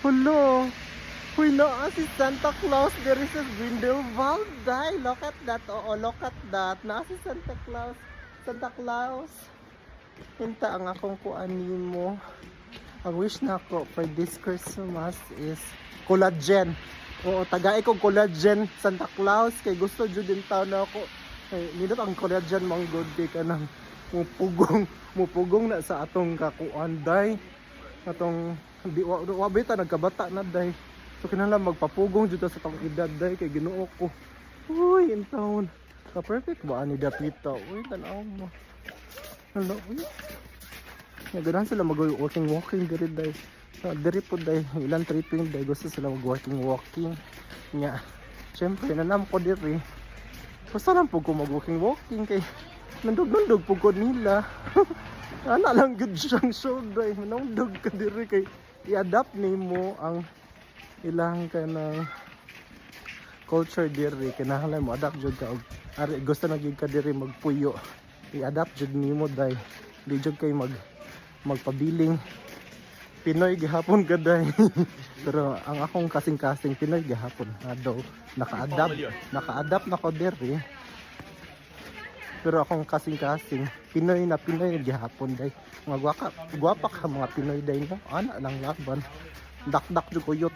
Hulo. Huy na si Santa Claus. There is a Grindelwald. Day. Look at that. Oo, look at that. Na si Santa Claus. Santa Claus. Hinta ang akong kuanin mo. Ang wish na ako for this Christmas is collagen. Oo, tagay ko collagen Santa Claus. Kay gusto dyan din taon na ako. Kay nidot ang collagen mga good day ka ng mupugong na sa atong kakuan day. Atong wabita nagkabata na day. So kinahanglan magpapugong jud sa tong edad day kay Ginoo ko. Uy, in taon. Ka perfect ba ani dapita? Uy, tan-aw mo. Hello, uy. Naganahan sila mag-walking diri day. Diri po day, ilang tripping day gusto sila mag-walking. Nya. Syempre nanam ko diri. Basta lang po ko mag-walking kay nandog po ko nila. Ana lang gud siyang show day. Manundog ka diri kay i-adapt nimo ang ilang kanang culture diri. Kinahanglan mo adapt jud ka og ari gusto na gyud ka diri magpuyo. I-adapt jud nimo day. Di jud kay magpabiling Pinoy gihapon gaday. Pero ang akong kasing-kasing Pinoy gihapon daw naka-adapt na ko diri. Pero akong kasing-kasing Pinoy gihapon day. Mga gwapa ka mga Pinoy day no. Ana lang laban. Dak-dak jud kuyot.